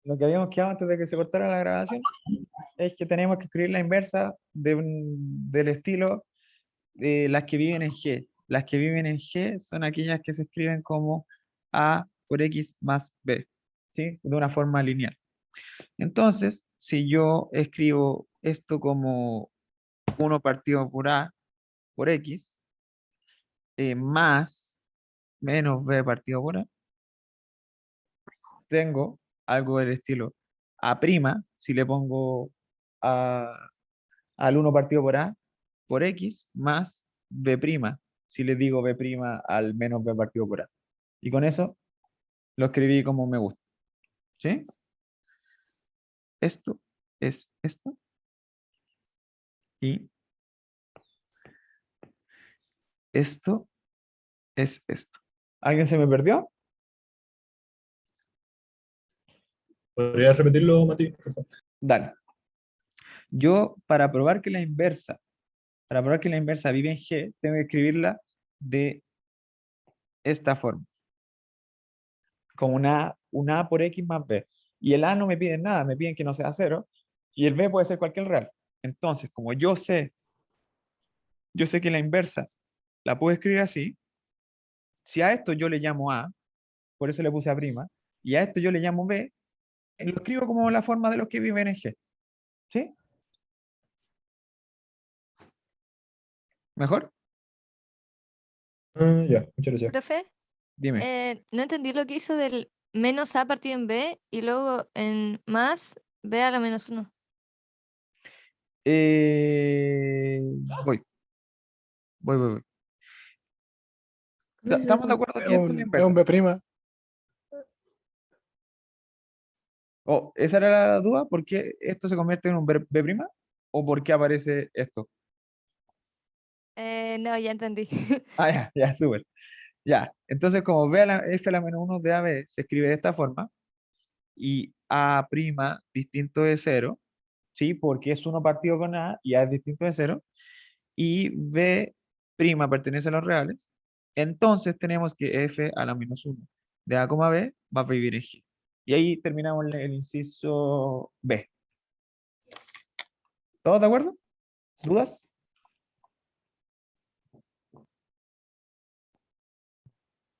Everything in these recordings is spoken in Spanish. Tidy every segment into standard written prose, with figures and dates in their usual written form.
lo que habíamos quedado antes de que se cortara la grabación es que tenemos que escribir la inversa del estilo de las que viven en G. Las que viven en G son aquellas que se escriben como A por X más B, ¿sí? De una forma lineal. Entonces, si yo escribo esto como 1 partido por A por X, más menos B partido por A, tengo algo del estilo A', si le pongo a, al 1 partido por A por X, más B', si le digo B' al menos B partido por A. Y con eso lo escribí como me gusta. ¿Sí? Esto es esto y esto es esto. ¿Alguien se me perdió? ¿Podrías repetirlo, Mati, por favor? Dale. Yo, para probar que la inversa vive en G, tengo que escribirla de esta forma. Como una A por X más B. Y el A no me piden nada, me piden que no sea cero. Y el B puede ser cualquier real. Entonces, como yo sé que la inversa la puedo escribir así. Si a esto yo le llamo A, por eso le puse A', y a esto yo le llamo B, lo escribo como la forma de los que viven en G. ¿Sí? ¿Mejor? Ah, ya, muchas gracias. Profe, Dime. no entendí lo que hizo del menos A partido en B y luego en más B a la menos 1. Eh, voy, voy. ¿Qué es ¿Estamos de eso? acuerdo que esto es la Es un inversa? B'. Oh, esa era la duda, ¿por qué esto se convierte en un B'? ¿O por qué aparece esto? No, ya entendí. Ah, ya, súper. Ya, entonces como B a la F a la menos 1 de AB se escribe de esta forma, y A' distinto de cero, ¿sí? Porque es uno partido con A y A es distinto de cero, y B' pertenece a los reales, entonces tenemos que F a la menos 1 de A, B va a vivir en G. Y ahí terminamos el inciso B. ¿Todos de acuerdo? ¿Dudas?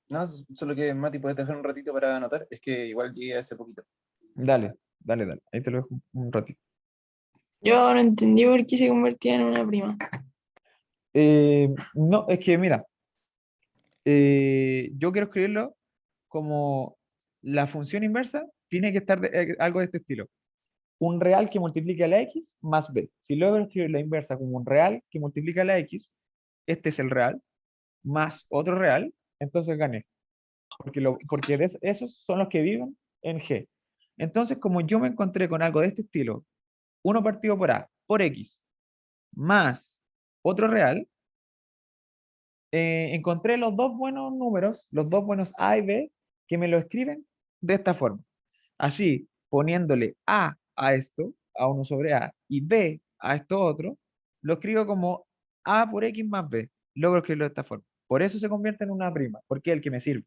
No, solo que Mati, puedes dejar un ratito para anotar. Es que igual llegué hace poquito. Dale. Ahí te lo dejo un ratito. Yo ahora entendí por qué se convertía en una prima. No, es que mira, yo quiero escribirlo como la función inversa tiene que estar algo de este estilo. Un real que multiplique a la x más b. Si logro escribir la inversa como un real que multiplica a la x, este es el real, más otro real, entonces gané. Porque esos son los que viven en G. Entonces, como yo me encontré con algo de este estilo, uno partido por A, por X, más otro real, encontré los dos buenos números, los dos buenos A y B, que me lo escriben de esta forma. Así, poniéndole a esto, a 1 sobre A, y B a esto otro, lo escribo como A por X más B. Logro escribirlo de esta forma. Por eso se convierte en una prima, porque es el que me sirve.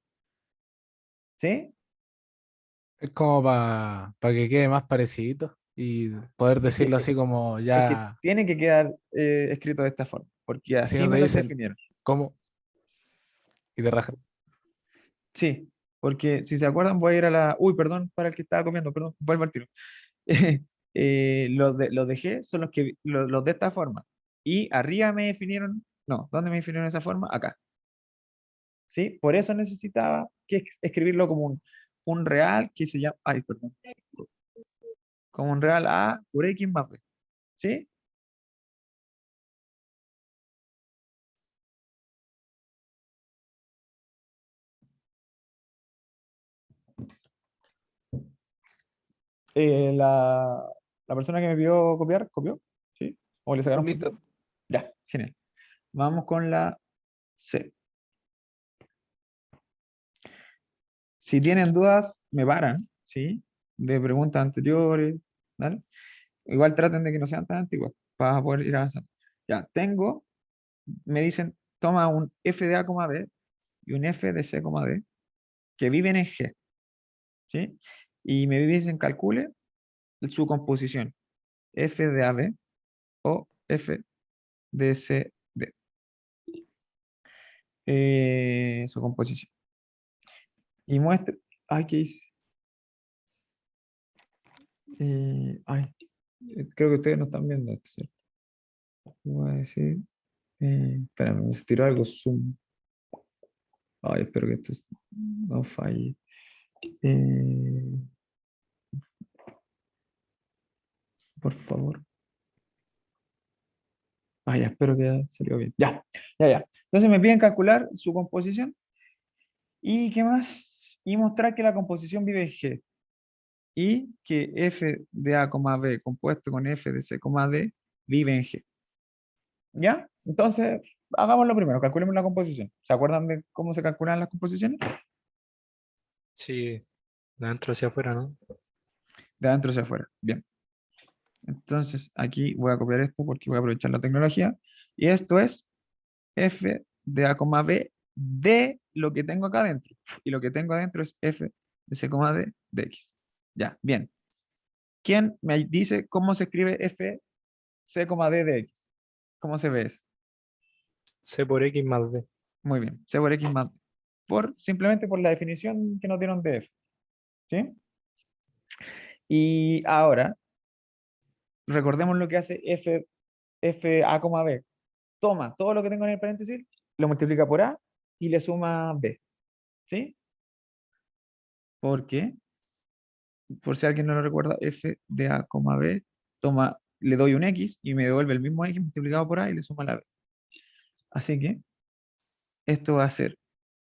¿Sí? Es como para que quede más parecido y poder Sí, decirlo así como es que ya, tiene que quedar escrito de esta forma, porque si así no te me los dicen definieron. cómo y te rajan. Sí, porque si se acuerdan, voy a ir a la. Uy, perdón para el que estaba comiendo, perdón, vuelvo al tiro. Los de G son los de esta forma. Y arriba me definieron. No, ¿dónde me definieron esa forma? Acá. ¿Sí? Por eso necesitaba que escribirlo como un real que se llama. Ay, perdón. Como un real A por X más B. ¿Sí? La persona que me pidió copiar, ¿copió? ¿Sí? ¿O le sacaron foto? Listo. Ya, genial. Vamos con la C. Si tienen dudas, me paran, ¿sí? De preguntas anteriores, ¿vale? Igual traten de que no sean tan antiguas para poder ir avanzando. Ya, me dicen, toma un f de A, B y un f de C, D que viven en G, ¿sí? Y me dicen calcule su composición, F de AB o F de CD. Su composición. Y muestre, ay, ¿qué hice? Ay, creo que ustedes no están viendo esto, ¿cierto? Voy a decir, espérame, me tiró algo Zoom. Ay, espero que no falle. Eh, por favor. Ah, ya, espero que ya salió bien. Ya, ya, ya. Entonces me piden calcular su composición. ¿Y qué más? Y mostrar que la composición vive en G. Y que F de A, B compuesto con F de C, D vive en G. ¿Ya? Entonces, hagámoslo primero. Calculemos la composición. ¿Se acuerdan de cómo se calculan las composiciones? Sí, de adentro hacia afuera, ¿no? De adentro hacia afuera. Bien. Entonces, aquí voy a copiar esto porque voy a aprovechar la tecnología. Y esto es F de A, B de lo que tengo acá adentro. Y lo que tengo adentro es F de C, D de X. Ya, bien. ¿Quién me dice cómo se escribe F, C, D de X? ¿Cómo se ve eso? C por X más D. Muy bien. C por X más D. Simplemente por la definición que nos dieron de F. ¿Sí? Y ahora, recordemos lo que hace F A, B. Toma todo lo que tengo en el paréntesis, lo multiplica por A y le suma B. ¿Sí? Porque, por si alguien no lo recuerda, F de A, B, toma, le doy un X y me devuelve el mismo X multiplicado por A y le suma la B. Así que esto va a ser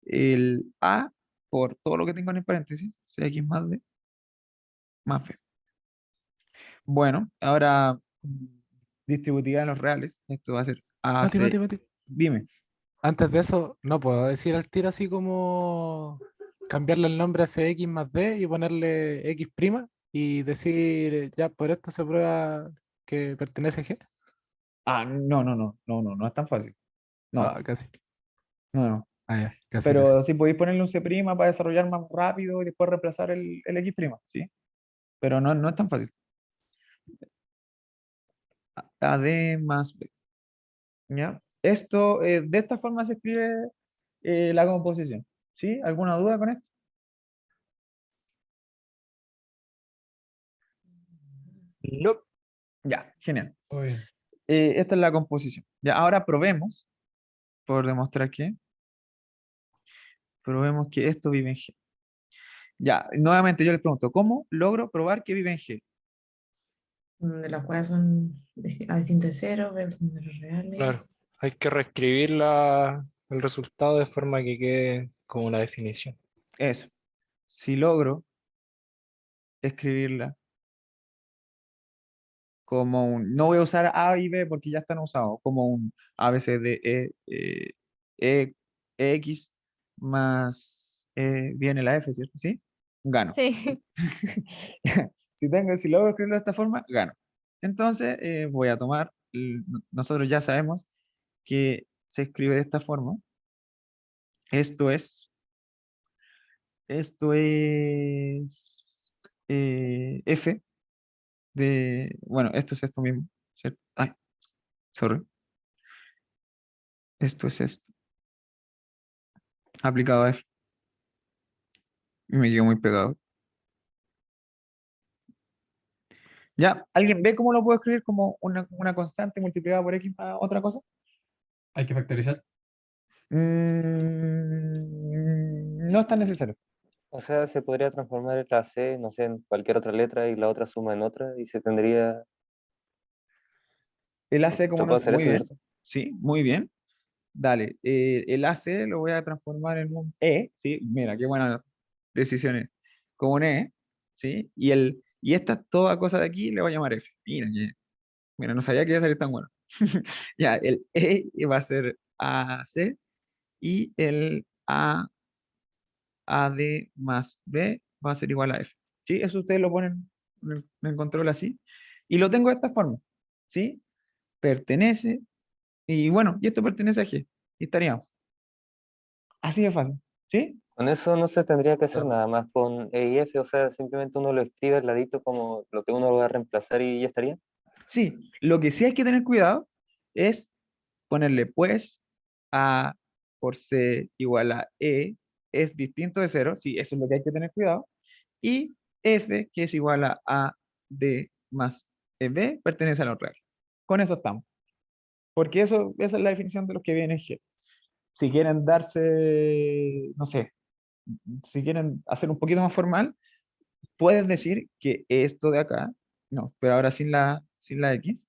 el A por todo lo que tengo en el paréntesis, CX más D, más B. Bueno, ahora distributiva en los reales, esto va a ser Mati, AC. Mati, Mati. Dime. Antes de eso, no puedo decir al tiro así como cambiarle el nombre a CX más D y ponerle X prima y decir, ya por esto se prueba que pertenece a G. Ah, no, no, no, no, no, no es tan fácil. No, Ah, casi. no, no. Ah, ya, casi, casi. Pero sí podéis ponerle un C' para desarrollar más rápido y después reemplazar el X', ¿sí? Pero no, no es tan fácil. AD más B. ¿Ya? Esto, de esta forma se escribe la composición. ¿Sí? ¿Alguna duda con esto? No. Ya, genial. Muy bien. Esta es la composición. Ya, ahora por demostrar que, probemos que esto vive en G. Ya, nuevamente yo les pregunto, ¿cómo logro probar que vive en G? Donde las huevas son a distintos ceros, ver los números reales. Claro. Hay que reescribir el resultado de forma que quede como la definición. Eso. Si logro escribirla como un, no voy a usar A y B porque ya están usados, como un A, B, C, D, E, X más viene la F, ¿cierto? ¿Sí? Gano. Sí. Si logro escribirlo de esta forma, gano. Entonces voy a tomar, nosotros ya sabemos que se escribe de esta forma. Esto es, esto es F de, bueno, esto es esto mismo, ¿cierto? Ay, sorry. Esto es esto, aplicado a F. Y me quedo muy pegado. ¿Ya? ¿Alguien ve cómo lo puedo escribir como una constante multiplicada por X más otra cosa? Hay que factorizar. No es tan necesario. O sea, se podría transformar la C, no sé, en cualquier otra letra y la otra suma en otra y se tendría... El AC como ¿Se no, puede hacer muy eso, bien. cierto? Sí, muy bien. Dale. El AC lo voy a transformar en un E. Sí, mira, qué buenas decisiones. Como un E. ¿Sí? Y esta toda cosa de aquí le voy a llamar F. Mira, mira, no sabía que iba a salir tan bueno. Ya, el E va a ser AC y el AD más B va a ser igual a F. ¿Sí? Eso ustedes lo ponen en control así. Y lo tengo de esta forma. ¿Sí? Pertenece, y bueno, y esto pertenece a G. Y estaríamos. Así de fácil. ¿Sí? Con eso no se tendría que hacer Ah. nada más con E y F, o sea, simplemente uno lo escribe al ladito como lo que uno va a reemplazar y ya estaría. Sí, lo que sí hay que tener cuidado es ponerle pues A por C igual a E es distinto de cero, sí, eso es lo que hay que tener cuidado. Y F, que es igual a D más B, pertenece a lo real. Con eso estamos. Porque eso, esa es la definición de los que vienen G. Si quieren darse, no sé, si quieren hacer un poquito más formal, puedes decir que esto de acá, no, pero ahora sin la X,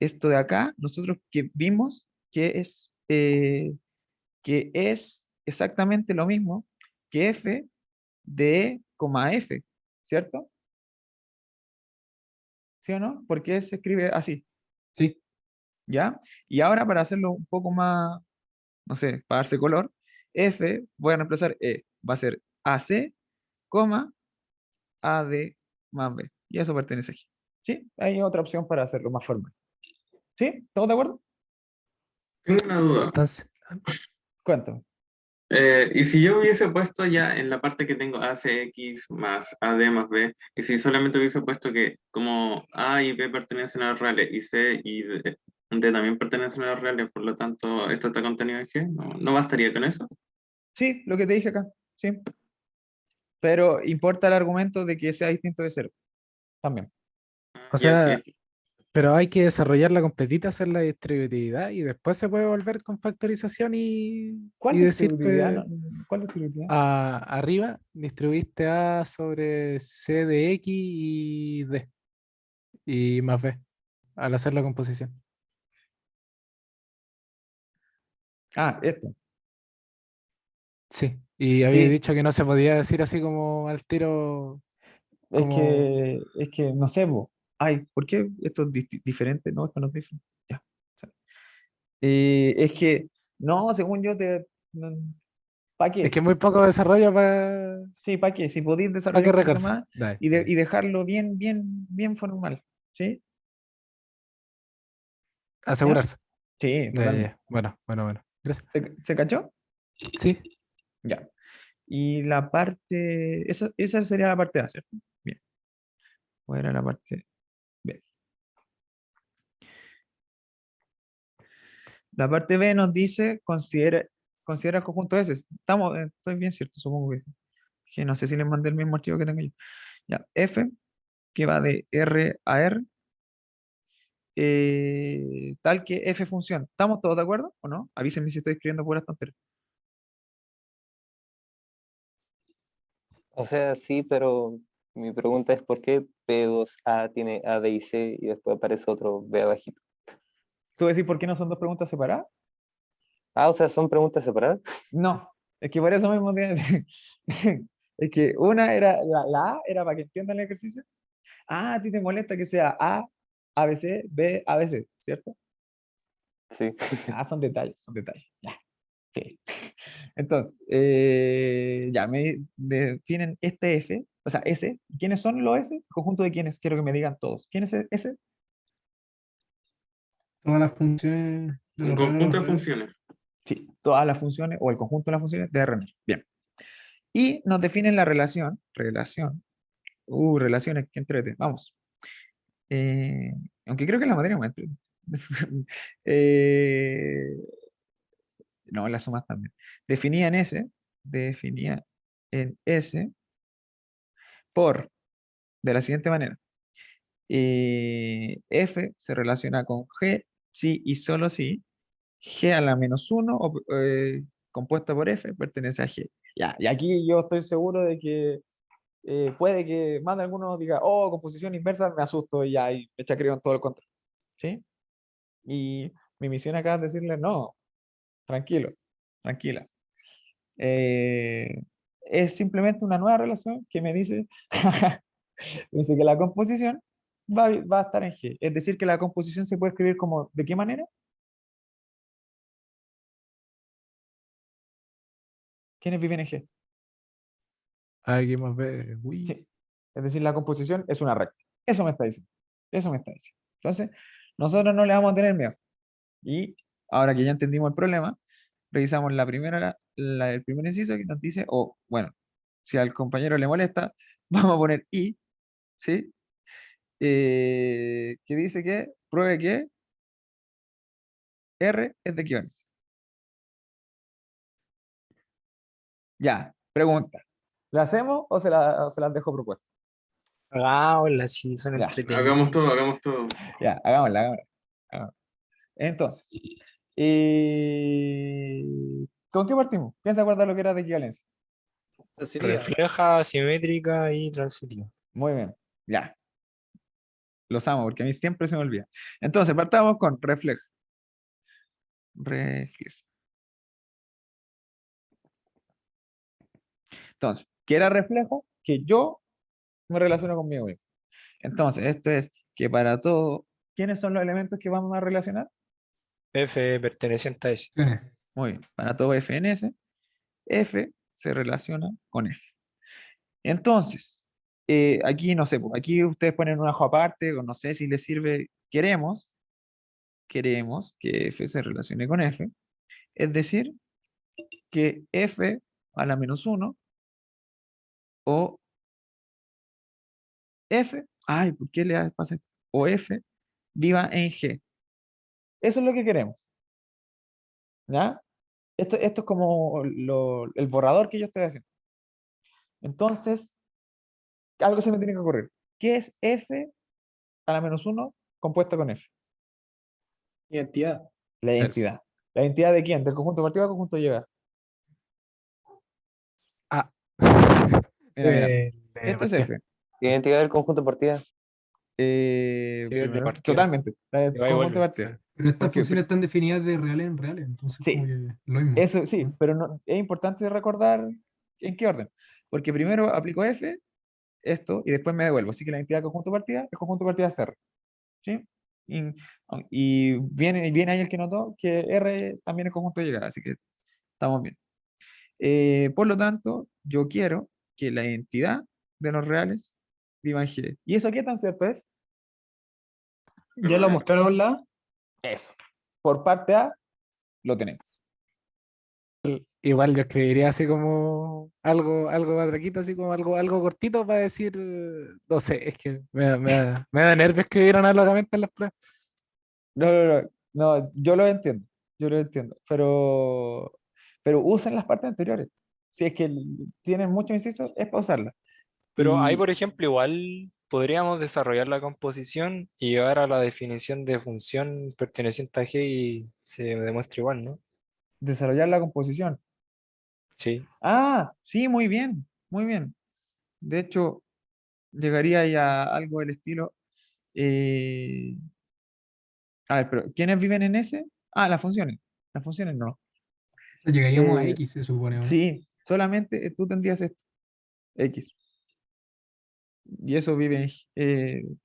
esto de acá, nosotros que vimos que es exactamente lo mismo que F de E, F, ¿cierto? ¿Sí o no? Porque se escribe así, Sí. ¿ya? Y ahora para hacerlo un poco más, no sé, para darse color, F, voy a reemplazar E, va a ser AC, coma, AD más B. Y eso pertenece aquí. ¿Sí? Hay otra opción para hacerlo más formal. ¿Sí? ¿Todos de acuerdo? Tengo una duda. Entonces, Cuéntame. Y si yo hubiese puesto ya en la parte que tengo ACX más AD más B, y si solamente hubiese puesto que como A y B pertenecen a los reales y C y D también pertenecen a los reales, por lo tanto esto está contenido en G, ¿no bastaría con eso? Sí, lo que te dije acá. Sí. Pero importa el argumento de que sea distinto de cero. También. Ah, o ya, sí, sea, pero hay que desarrollarla completita, hacer la distributividad y después se puede volver con factorización ¿Cuál y decir, distributividad? ¿Cuál distributividad? arriba distribuiste A sobre C de X y D y más B al hacer la composición. Ah, esto. Sí, y había Sí, dicho que no se podía decir así como al tiro, como es que no sé, po. Ay, ¿por qué esto es diferente? No, esto no es diferente. Ya. Es que, no, según yo, ¿para es qué? que muy poco desarrollo para Sí, ¿para qué? Si podéis que desarrollar un poquito regarse. más Dale, y, dale. y dejarlo bien formal. ¿Sí? ¿Ya? Asegurarse. Sí, Ya, ya, totalmente. ya. Bueno. Gracias. ¿Se cachó? Sí, Ya. Y la parte, esa sería la parte A, ¿cierto? Bien. ¿Cuál era la parte B? La parte B nos dice, considera el conjunto S. Estoy bien cierto, supongo que no sé si les mandé el mismo archivo que tengo yo. Ya, F, que va de R a R, tal que F funciona. ¿Estamos todos de acuerdo o no? Avísenme si estoy escribiendo puras tonterías. O sea, sí, pero mi pregunta es ¿por qué P2A tiene A, B y C y después aparece otro B abajito? ¿Tú decís por qué no son dos preguntas separadas? Ah, o sea, son preguntas separadas. No, es que por eso mismo te iba a decir. Es que una era, la A era para que entiendan el ejercicio. Ah, a ti te molesta que sea A, ABC, B, ABC, ¿cierto? Sí. Ah, son detalles, son detalles. Ya, ok. Entonces, ya me definen este F, o sea, S. ¿Quiénes son los S? Conjunto de quiénes, quiero que me digan todos. ¿Quién es S? Todas las funciones de un los reales a conjunto los de reales. funciones. Sí, todas las funciones o el conjunto de las funciones de RN. Bien. Y nos definen la relaciones, que entrete. Vamos. Eh, aunque creo que la materia más entrete. Eh, no, las sumas también. Definía en S por, de la siguiente manera. F se relaciona con G si y solo si G a la menos 1 compuesta por F pertenece a G. Ya, y aquí yo estoy seguro de que puede que más de alguno diga, oh, composición inversa, me asusto y ya, y me chacreo en todo el control. ¿Sí? Y mi misión acá es decirle, no, tranquilos, tranquilas. Es simplemente una nueva relación que me dice, dice que la composición va a estar en G. Es decir, que la composición se puede escribir como, ¿de qué manera? ¿Quiénes viven en G? aquí más B. Uy. Sí. Es decir, la composición es una recta. Eso me está diciendo. Eso me está diciendo. Entonces, nosotros no le vamos a tener miedo. Y ahora que ya entendimos el problema, revisamos el primer inciso que nos dice, o bueno, si al compañero le molesta, vamos a poner I, ¿sí? Que dice que pruebe que R es de equivalencia. Ya, pregunta. ¿La hacemos o se las dejo propuesta? Hagámosla, sí, son Ya. entretenidas. Hagamos todo, hagamos todo. Ya, hagámosla. Entonces, ¿con qué partimos? ¿Quién se acuerda lo que era de equivalencia? Refleja, simétrica y transitiva. Muy bien, ya. Los amo porque a mí siempre se me olvida. Entonces, partamos con refleja. Refleja. Entonces, ¿qué era reflejo? Que yo me relaciono conmigo mismo. Entonces, esto es que para todo, ¿quiénes son los elementos que vamos a relacionar? F perteneciente a S. Muy bien, para todo f en S, F se relaciona con F. Entonces, aquí no sé, pues, aquí ustedes ponen un ajo aparte, o no sé si les sirve, queremos que F se relacione con F, es decir, que F a la menos 1 o F, ay, ¿por qué le pasa esto? O F viva en G. Eso es lo que queremos. ¿Ya? Esto es como el borrador que yo estoy haciendo. Entonces, algo se me tiene que ocurrir. ¿Qué es F a la menos 1 compuesta con F? Identidad. La identidad. ¿La identidad de quién? ¿Del conjunto partido o conjunto llegada? Ah. Mira. De Esto es partida. F. Identidad del conjunto de partida. Sí, es de Primero, partida. totalmente. La del Y va y conjunto vuelve. partido. Pero estas Porque, funciones están definidas de reales en reales, entonces Sí. como que lo mismo. eso sí, ¿no? pero es importante recordar en qué orden. Porque primero aplico F, esto, y después me devuelvo. Así que la identidad del conjunto partida es conjunto partida CR. ¿Sí? Y, viene ahí el que notó que R también es conjunto de llegada, así que estamos bien. Por lo tanto, yo quiero que la identidad de los reales viva en G. ¿Y eso qué tan cierto es? ¿Ya lo mostraron la? Eso. Por parte A, lo tenemos. Igual yo escribiría así como algo matraquito, así como algo cortito para decir, no sé, es que me da nervio escribir análogamente en las pruebas. No, yo lo entiendo, pero usen las partes anteriores. Si es que tienen muchos incisos, es para usarlas. Pero ahí, Y por ejemplo, igual podríamos desarrollar la composición y llegar a la definición de función perteneciente a G y se demuestra igual, ¿no? desarrollar la composición. Sí. Ah, sí, muy bien, muy bien. De hecho, llegaría ya a algo del estilo. eh, a ver, pero ¿quiénes viven en ese? Ah, las funciones. Las funciones no. Llegaríamos a Eh, X, se supone, ¿o no? sí, solamente tú tendrías esto, X. Y eso vive en,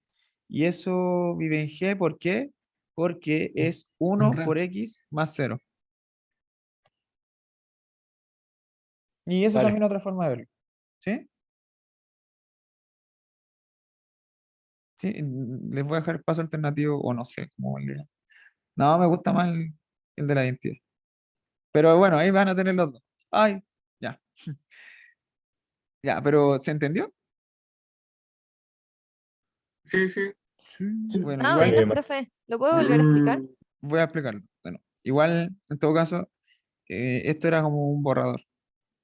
y eso vive en G, ¿por qué? Porque es Un 1 real. por X más 0. Y eso Dale. también es otra forma de verlo. ¿Sí? Sí, les voy a dejar el paso alternativo, o no sé cómo le. No, me gusta más el de la identidad. Pero bueno, ahí van a tener los dos. Ay, ya. Ya, pero ¿se entendió? Sí, sí. Bueno, Ah, igual bueno, profe. ¿Lo puedo volver a explicar? voy a explicarlo. Bueno, igual, en todo caso, esto era como un borrador.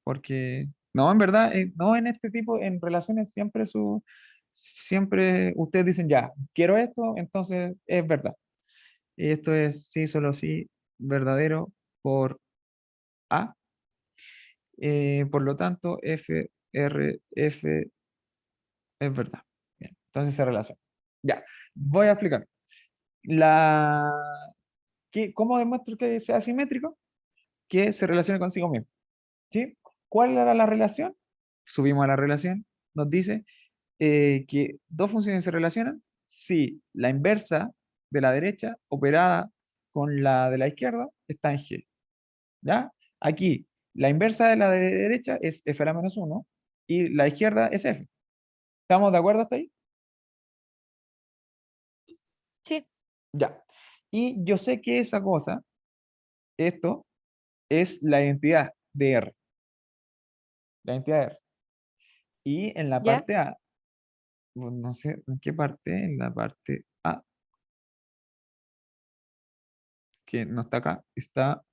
Porque, no, en verdad, no en este tipo, en relaciones siempre ustedes dicen, ya, quiero esto, entonces es verdad. Y esto es sí, solo sí, verdadero por A. Por lo tanto, F, R, F es verdad. Bien, entonces se relaciona. Ya, voy a explicar. La, ¿Cómo demuestro que sea simétrico? Que se relacione consigo mismo. ¿Sí? ¿Cuál era la relación? Subimos a la relación, nos dice que dos funciones se relacionan si la inversa de la derecha operada con la de la izquierda está en G. ¿Ya? Aquí, la inversa de la de derecha es f a la menos 1 y la izquierda es f. ¿Estamos de acuerdo hasta ahí? Sí. Ya. Y yo sé que esa cosa, esto, es la identidad. de R. La identidad de R. Y en la ¿Ya? parte A, no sé en qué parte, en la parte A, que no está acá, está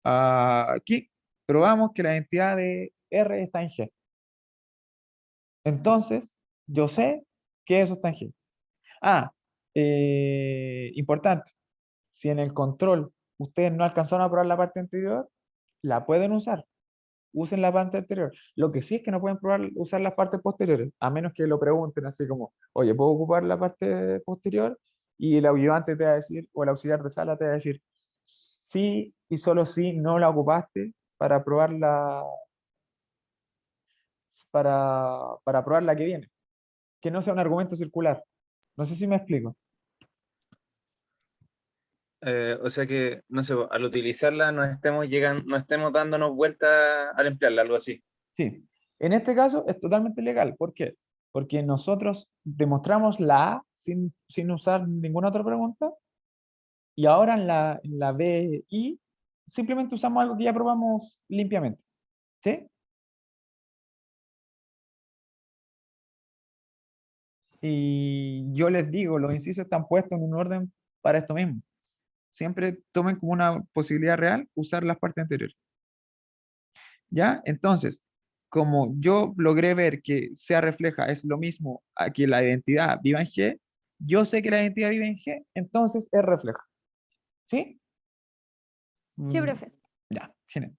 aquí. Probamos que la identidad de R está en G. Entonces, yo sé que eso está en G. Ah, importante. Si en el control ustedes no alcanzaron a probar la parte anterior, la pueden usar. Usen la parte anterior. Lo que sí es que no pueden probar usar las partes posteriores, a menos que lo pregunten así como, oye, ¿puedo ocupar la parte posterior? Y el ayudante te va a decir, o el auxiliar de sala te va a decir, sí y solo si no la ocupaste para probar para probar la que viene. Que no sea un argumento circular. No sé si me explico. O sea que, no sé, al utilizarla no estemos llegando, no estemos dándonos vuelta al emplearla, algo así. Sí. En este caso es totalmente legal. ¿Por qué? Porque nosotros demostramos la A sin usar ninguna otra pregunta y ahora en la B y simplemente usamos algo que ya probamos limpiamente. ¿Sí? Y yo les digo, los incisos están puestos en un orden para esto mismo. Siempre tomen como una posibilidad real usar las partes anteriores. ¿Ya? Entonces, como yo logré ver que sea refleja es lo mismo a que la identidad viva en G, yo sé que la identidad vive en G, entonces es refleja. ¿Sí? Sí, Mm, profe. ya, genial.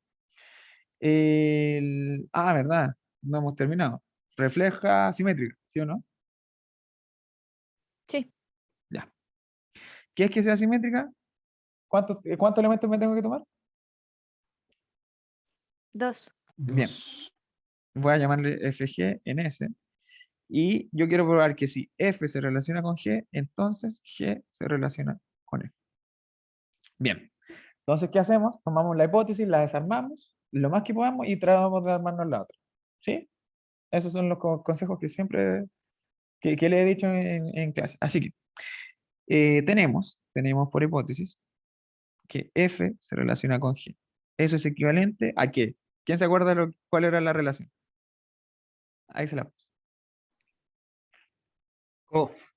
¿Verdad? No hemos terminado. Refleja simétrica, ¿sí o no? Sí, Ya. ¿Qué es que sea simétrica? ¿Cuántos elementos me tengo que tomar? 2. Bien, Dos. voy a llamarle FG en S. Y yo quiero probar que si F se relaciona con G, entonces G se relaciona con F. Bien, entonces, ¿qué hacemos? Tomamos la hipótesis, la desarmamos lo más que podamos y tratamos de armarnos la otra. ¿Sí? Esos son los consejos que siempre que le he dicho en clase. Así que tenemos por hipótesis que F se relaciona con G. Eso es equivalente a qué. ¿Quién se acuerda cuál era la relación? Ahí se la puse.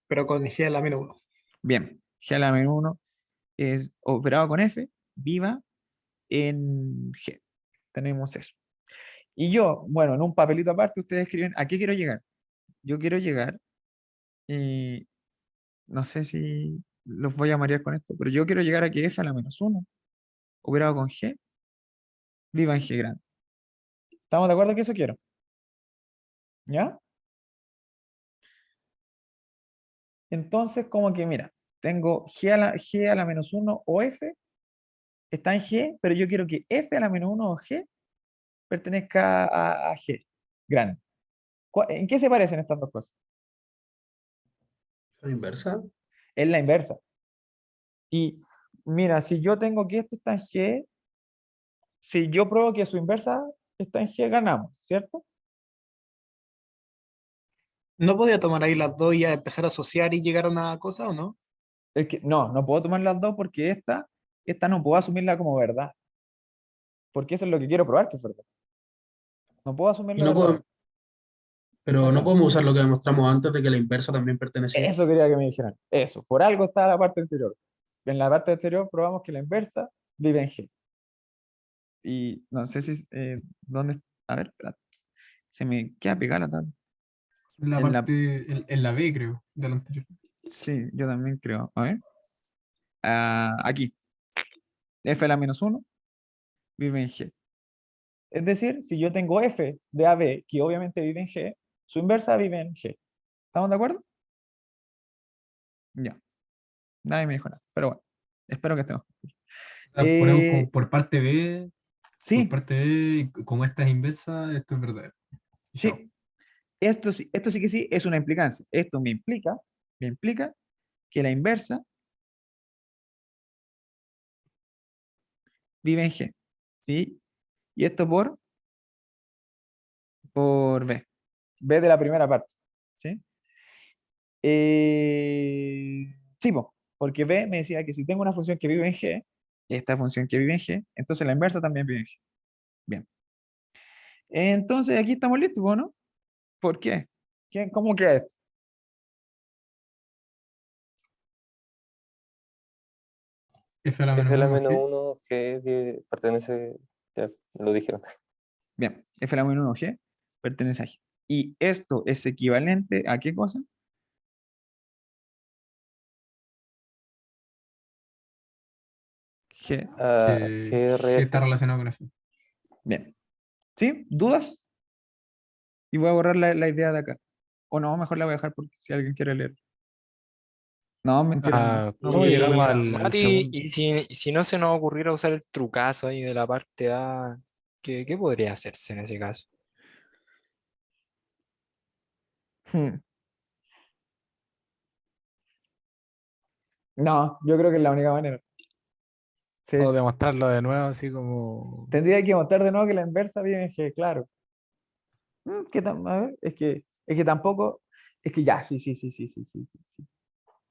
Pero con G a la menos 1. Bien, G a la menos 1 es operado con F, viva en G. Tenemos eso. Y yo, bueno, en un papelito aparte, ustedes escriben, ¿a qué quiero llegar? Yo quiero llegar, y no sé si los voy a marear con esto, pero yo quiero llegar a que F a la menos 1, operado con G, viva en G grande. ¿Estamos de acuerdo que eso quiero? ¿Ya? Entonces, como que mira, tengo G a la menos 1 o F, está en G, pero yo quiero que F a la menos 1 o G pertenezca a G grande. ¿En qué se parecen estas dos cosas? ¿Son inversa? Es la inversa. Y mira, si yo tengo que esto está en G, si yo pruebo que su inversa está en G, ganamos, ¿cierto? ¿No podía tomar ahí las dos y a empezar a asociar y llegar a una cosa o no? Es que no puedo tomar las dos porque esta no puedo asumirla como verdad. Porque eso es lo que quiero probar que es verdad. No puedo Y asumirlo no verdad. puedo, pero no ¿Verdad? podemos usar lo que demostramos antes de que la inversa también pertenecía. Eso quería que me dijeran. Eso. Por algo está la parte anterior. En la parte anterior probamos que la inversa vive en G. Y no sé si... ¿dónde? A ver, espérate. Se me queda pegada la tabla. La En la, parte, en la B, creo, de la anterior. sí, yo también creo. A ver. Aquí. F a la menos 1 vive en G. Es decir, si yo tengo F de AB, que obviamente vive en G, su inversa vive en G. ¿Estamos de acuerdo? Ya. Nadie me dijo nada. Pero bueno, espero que estemos. Ponemos como Eh, por sí, parte B, como esta es inversa, esto es verdadero. Y chao. sí. Esto sí que sí es una implicancia. Esto me implica que la inversa vive en G. ¿Sí? Y esto por B. B de la primera parte. ¿Sí? Sí, porque B me decía que si tengo una función que vive en G, esta función que vive en G, entonces la inversa también vive en G. Bien. Entonces, aquí estamos listos, ¿o ¿no? ¿Por qué? ¿Cómo queda esto? F a la F menos a la 1 menos G. 1, G pertenece, ya lo dijeron. Bien, f a la menos 1g pertenece a G. ¿Y esto es equivalente a qué cosa? G. A G GRF. está relacionado con F. Bien. ¿Sí? ¿Dudas? Y voy a borrar la idea de acá. O no, mejor la voy a dejar porque si alguien quiere leer. No, mentira, no. Ah, No, ¿cómo porque llegamos igual- al Mati, segundo? y si no se nos ocurriera usar el trucazo ahí de la parte A, ¿qué podría hacerse en ese caso? Hmm. No, yo creo que es la única manera. Sí. O demostrarlo de nuevo, así como... Tendría que mostrar de nuevo que la inversa vive en G, claro. A ver, es que tampoco, es que ya, sí.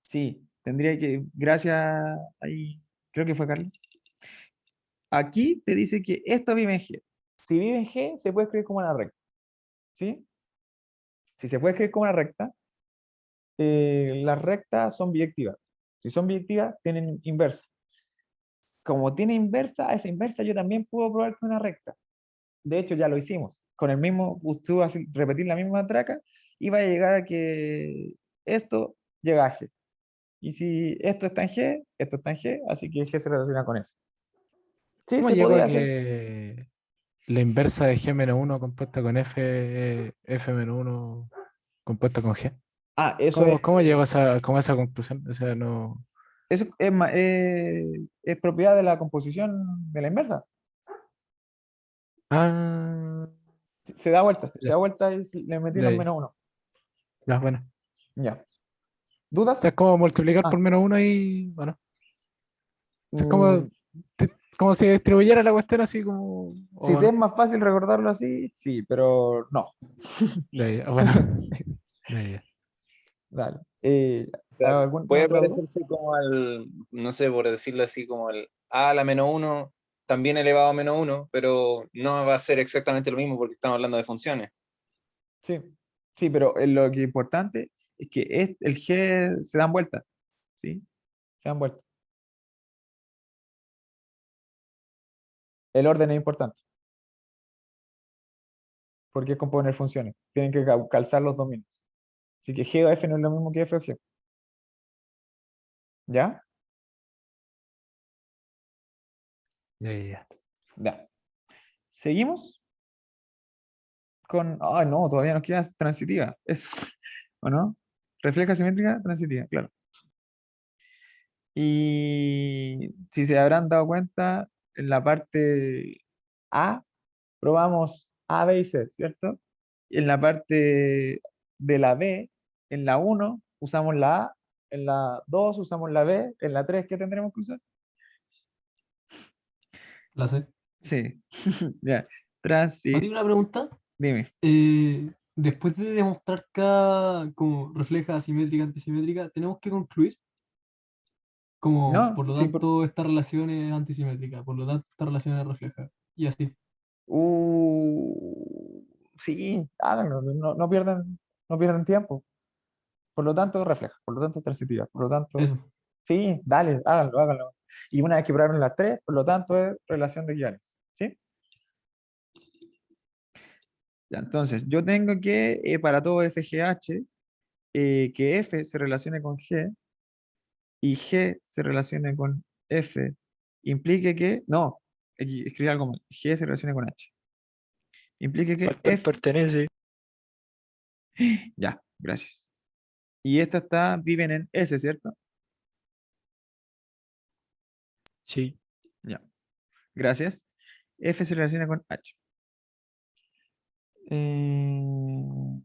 Sí, tendría que, gracias, ahí, creo que fue Carlos. Aquí te dice que esto vive en G. Si vive en G, se puede escribir como una recta. ¿Sí? Si se puede escribir como una recta, las rectas son biyectivas. Si son biyectivas, tienen inversa. Como tiene inversa, a esa inversa yo también puedo probar con una recta. De hecho, ya lo hicimos. Con el mismo, usted va a repetir la misma traca y va a llegar a que esto llega a G. Y si esto está en G, esto está en G, así que G se relaciona con eso. Sí, ¿Cómo se llego a podría hacer. que la inversa de G-1 compuesta con F, F-1 compuesta con G? Ah, ¿Cómo llego a como a esa conclusión? O sea, no... eso es propiedad de la composición de la inversa. Ah, Se ya, da vuelta y le metieron ya, menos uno. ya, bueno. Ya. O sea, ¿Dudas? es como multiplicar Ah, por -1 y... Bueno, o sea, es mm, como si distribuyera la cuestión así como... si O te es no. más fácil recordarlo así, sí, pero no. Ya, ya, bueno. Ya, ya. Dale. Sea, ¿Alguna puede otra duda? parecerse como al, no sé, por decirlo así, como el a la menos 1, también elevado a menos 1, pero no va a ser exactamente lo mismo porque estamos hablando de funciones. Sí, sí, pero lo que es importante es que el G se dan vueltas, ¿sí? Se dan vueltas. El orden es importante, porque es componer funciones. Tienen que calzar los dominios. Así que G o F no es lo mismo que F o G. ¿Ya? Ya, ya, ya. Ya. Seguimos con. Ay, no, todavía nos queda transitiva. ¿O no? Refleja simétrica, transitiva, claro. Y si se habrán dado cuenta, en la parte A probamos A, B y C, ¿cierto? Y en la parte de la B, en la 1 usamos la A, en la 2 usamos la B, en la 3, ¿qué tendremos que usar? La C. Sí, ya. Mati, una pregunta. Dime. Después de demostrar cada como refleja asimétrica, antisimétrica, tenemos que concluir como, No, por lo sí, tanto, esta relación es antisimétrica, por lo tanto, esta relación es refleja. Y así. sí, háganlo, no pierdan tiempo. Por lo tanto, refleja, por lo tanto, transitiva, por lo tanto, Eso. sí, dale, háganlo. Y una vez que probaron las tres, por lo tanto, es relación de guiones, ¿sí? Ya, entonces, yo tengo que, para todo FGH, que F se relacione con G y G se relacione con F, implique que, no, aquí escribí algo mal, G se relacione con H. Implique que Factor F, pertenece. ya, gracias. Y viven en S, ¿cierto? Sí. Ya, gracias. F se relaciona con H. Eh,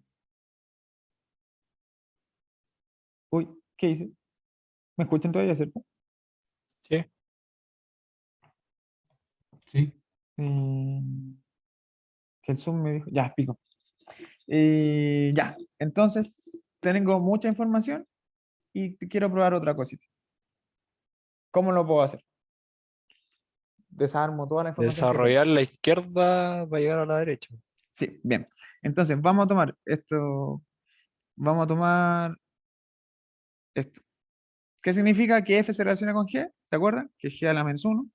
Uy, ¿qué hice? ¿Me escuchan todavía, cierto? Sí. Sí. Eh, que el Zoom me dijo, ya, pico. Ya, entonces tengo mucha información y quiero probar otra cosita. ¿Cómo lo puedo hacer? desarmo toda la información que tengo. Desarrollar la izquierda para llegar a la derecha. Sí, bien. Entonces, vamos a tomar esto. Vamos a tomar esto. ¿Qué significa que F se relaciona con G? ¿Se acuerdan? Que G a la menos 1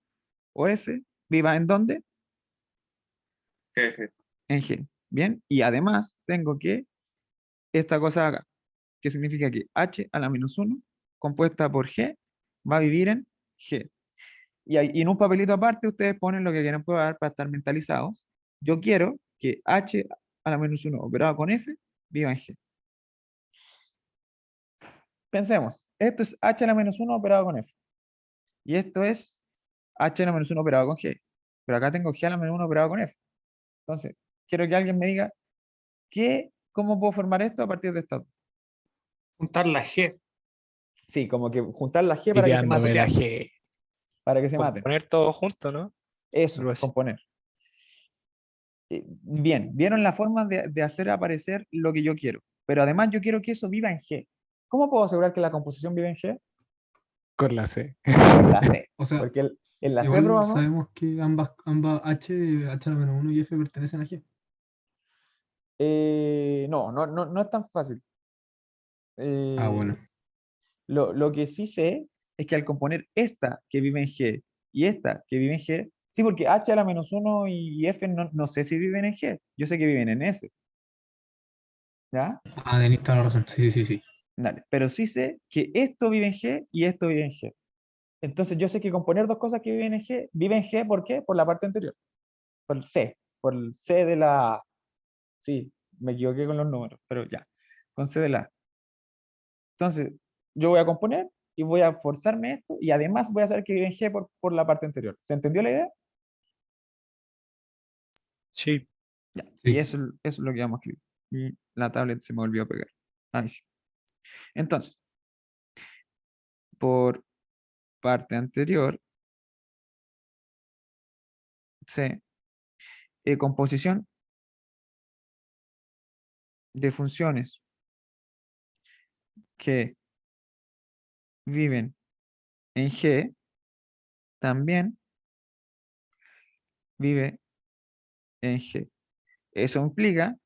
o F viva en dónde? Jeje. En G. Bien. Y además tengo que esta cosa acá, que significa que H a la menos 1 compuesta por G va a vivir en G. Y en un papelito aparte ustedes ponen lo que quieren probar para estar mentalizados. Yo quiero que H a la menos 1 operado con F viva en G. Pensemos, esto es H a la menos 1 operado con F. Y esto es H a la menos 1 operado con G. Pero acá tengo G a la menos 1 operado con F. Entonces, quiero que alguien me diga cómo puedo formar esto a partir de esta. Juntar la G. Sí, como que juntar la G para que se Ideándome la maten. G. Para que se maten. Poner todo junto, ¿no? Eso, Algo así. componer. Bien, vieron la forma de hacer aparecer lo que yo quiero. Pero además yo quiero que eso viva en G. ¿Cómo puedo asegurar que la composición vive en G? Con la C. Con la C. O sea, Porque en la C igual probamos. sabemos que ambas H a la menos 1 y F pertenecen a G. No es tan fácil. Bueno. Lo que sí sé es que al componer esta que vive en G y esta que vive en G, sí, porque H a la menos 1 y F no sé si viven en G, yo sé que viven en S. ¿Ya? Tenéis toda la razón. Sí. Dale. Pero sí sé que esto vive en G y esto vive en G. Entonces yo sé que componer dos cosas que viven en G, ¿por qué? Por la parte anterior. Por el C de la A. Sí, me equivoqué con los números, pero ya. Con C de la A. Entonces, yo voy a componer y voy a forzarme esto y además voy a saber que vive en G por la parte anterior. ¿Se entendió la idea? Sí. Ya. Sí. Y eso es lo que vamos a escribir. Y la tablet se me volvió a pegar. Ahí sí. Entonces, por parte anterior, C, composición de funciones que viven en G también vive en G. Eso implica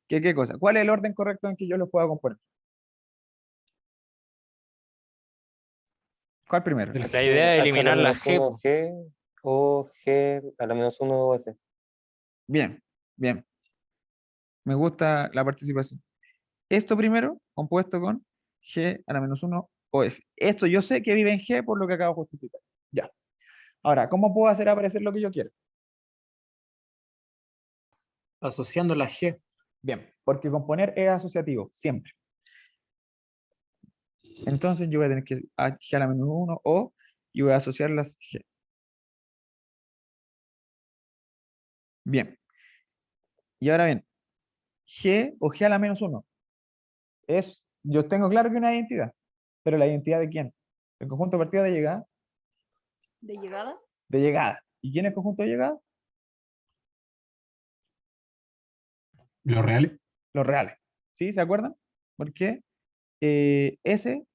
que, ¿qué cosa? ¿Cuál es el orden correcto en que yo los pueda componer? ¿Cuál primero? El La idea es H a la eliminar la menos G. 1 pues. G o G a la menos 1 o F. Bien, bien. Me gusta la participación. Esto primero, compuesto con G a la menos 1 o F. Esto yo sé que vive en G por lo que acabo de justificar. Ya. Ahora, ¿cómo puedo hacer aparecer lo que yo quiero? Asociando la G. Bien, porque componer es asociativo, siempre. Entonces yo voy a tener que G a la menos 1 o y voy a asociar las G. Bien. Y ahora bien, G o G a la menos 1 yo tengo claro que una identidad, pero ¿la identidad de quién? El conjunto de partida de llegada. ¿De llegada? De llegada. ¿Y quién es el conjunto de llegada? Los reales. Los reales. ¿Sí? ¿Se acuerdan? Porque S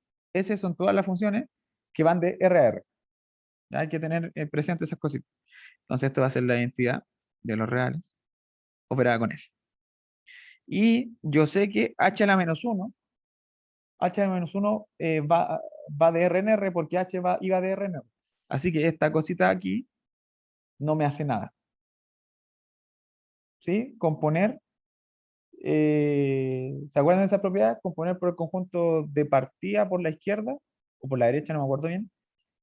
son todas las funciones que van de R a R. Ya hay que tener presente esas cositas. Entonces esto va a ser la identidad de los reales operada con F. Y yo sé que H a la menos 1, H a la menos 1 va de R en R porque H iba de R en R. Así que esta cosita aquí no me hace nada. ¿Sí? Componer, ¿se acuerdan de esa propiedad? Componer por el conjunto de partida por la izquierda o por la derecha, no me acuerdo bien.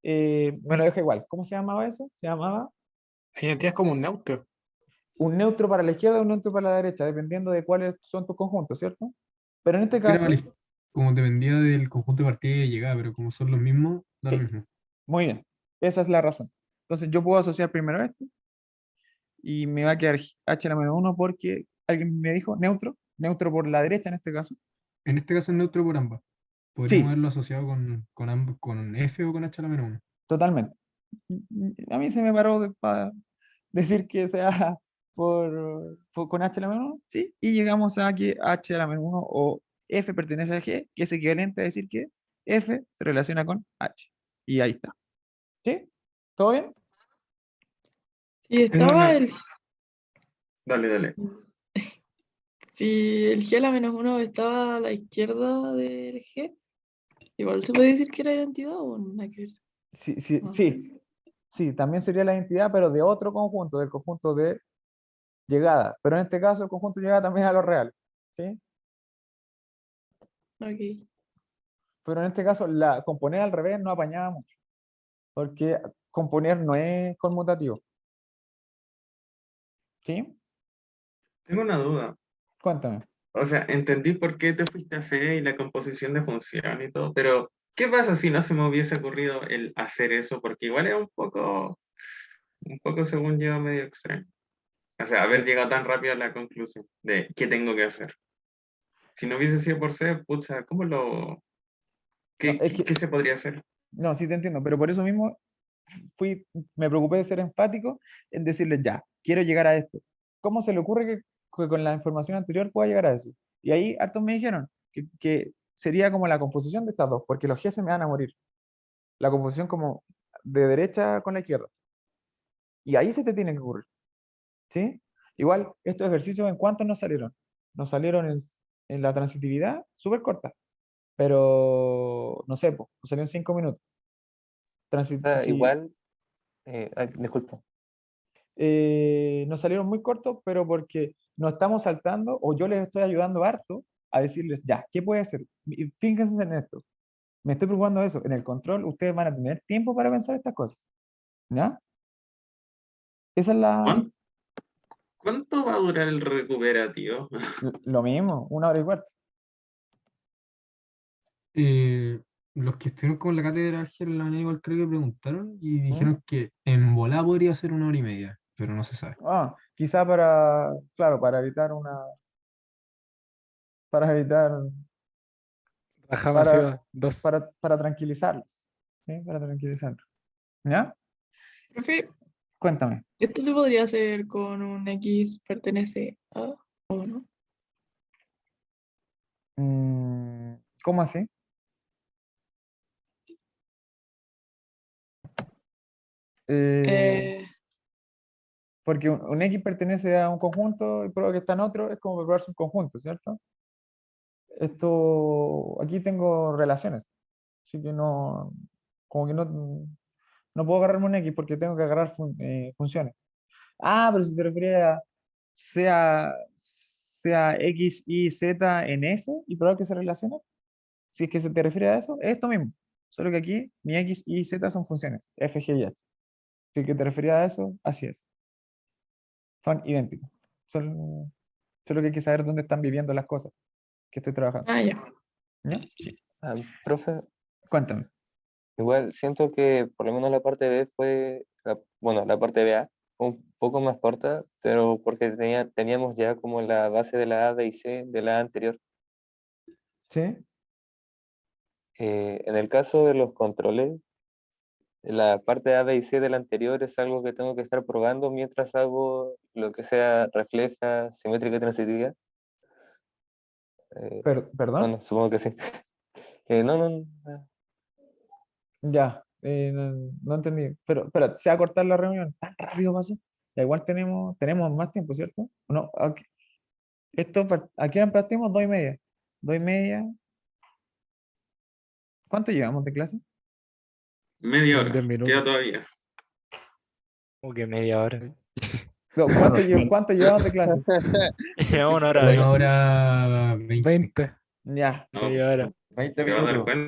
Me lo dejo igual. ¿Cómo se llamaba eso? Se llamaba La identidad es como un neutro. un neutro para la izquierda o un neutro para la derecha, dependiendo de cuáles son tus conjuntos, ¿cierto? Pero en este Era caso, como dependía del conjunto de partida y de llegada, pero como son los mismos, da lo sí, mismo. muy bien. Esa es la razón. Entonces yo puedo asociar primero esto y me va a quedar H a la menos 1 porque alguien me dijo neutro por la derecha en este caso. En este caso es neutro por ambas. Podríamos Sí, haberlo asociado con F o con H a la menos 1. totalmente. A mí se me paró para decir que sea con H a la menos 1, sí, y llegamos a que H a la menos 1 o F pertenece a G, que es equivalente a decir que F se relaciona con H. Y ahí está. ¿Sí? ¿Todo bien? Y Tengo estaba una- el. Dale. Si el G a la -1 estaba a la izquierda del G, igual se puede decir que era identidad o nada que ver. Sí, sí, Ah. sí, también sería la identidad, pero de otro conjunto, del conjunto de llegada. Pero en este caso, el conjunto de llegada también es a lo real, ¿sí? Ok. Pero en este caso, la componer al revés no apañaba mucho, porque componer no es conmutativo. ¿Sí? Tengo una duda. Cuéntame. O sea, entendí por qué te fuiste a C y la composición de función y todo, pero ¿qué pasa si no se me hubiese ocurrido el hacer eso? Porque igual es un poco según yo, medio extraño. O sea, haber llegado tan rápido a la conclusión de qué tengo que hacer. Si no hubiese sido por C, pucha, No, ¿qué, es que, qué se podría hacer? no, sí te entiendo, pero por eso mismo me preocupé de ser enfático en decirles, ya, quiero llegar a esto. ¿Cómo se le ocurre que con la información anterior pueda llegar a eso? Y ahí hartos me dijeron que sería como la composición de estas dos, porque los G se me van a morir. La composición como de derecha con la izquierda. Y ahí se te tiene que ocurrir. ¿Sí? Igual, estos ejercicios, ¿en cuántos nos salieron? Nos salieron en la transitividad súper corta, pero no sé, pues, nos salieron 5 minutos. Sí, Igual, disculpa. nos salieron muy cortos, pero porque nos estamos saltando, o yo les estoy ayudando harto a decirles, ya, ¿qué puede hacer? Y fíjense en esto. Me estoy preocupando de eso. En el control, ustedes van a tener tiempo para pensar estas cosas. ¿Ya? Esa es ¿Cuán- ¿Cuánto va a durar el recuperativo? lo mismo, 1 hora y cuarto. Los que estuvieron con la cátedra de álgebra en la mañana igual creo que preguntaron y ¿Mm? dijeron que en volá podría ser 1 hora y media, pero no se sabe. Quizá para, claro, para evitar, Raja para, masiva 2. para tranquilizarlos. ¿Sí? Para tranquilizarlos. ¿Ya? Profe, Cuéntame. ¿esto se podría hacer con un X pertenece a o no? ¿Cómo así? Eh, Porque un X pertenece a un conjunto y prueba que está en otro, es como probarse un conjunto, ¿cierto? Aquí tengo relaciones, así que no, como que no puedo agarrarme un X porque tengo que agarrar funciones. Pero si se refiere a sea X, Y, Z en S y probar que se relacionan, si es que se te refiere a eso, es esto mismo. Solo que aquí mi X, Y, Z son funciones, F, G y H. Si es que te refería a eso, así es. Son idénticos. Solo que hay que saber dónde están viviendo las cosas que estoy trabajando. ya. ¿Ya? Sí. Profe, Cuéntame. igual siento que por lo menos la parte B fue, bueno, la parte BA fue un poco más corta, pero porque teníamos ya como la base de la A, B y C de la anterior. ¿Sí? En el caso de los controles, la parte A, B y C del anterior es algo que tengo que estar probando mientras hago lo que sea refleja, simétrica y transitividad. ¿Perdón? Bueno, supongo que sí. No. Ya, no entendí. Pero, espera, ¿se va a cortar la reunión? ¿Tan rápido pasó? Ya igual tenemos más tiempo, ¿cierto? No, ¿a qué hora partimos? 2:30. 2:30. ¿Cuánto llevamos de clase? Media hora, 10 minutos. queda todavía. Como que media hora. No, ¿cuánto llevamos de clase? Llevamos 1 hora 1 20. hora 20. 20. Ya. No, Media hora. 20 te vas a dar minutos. cuenta.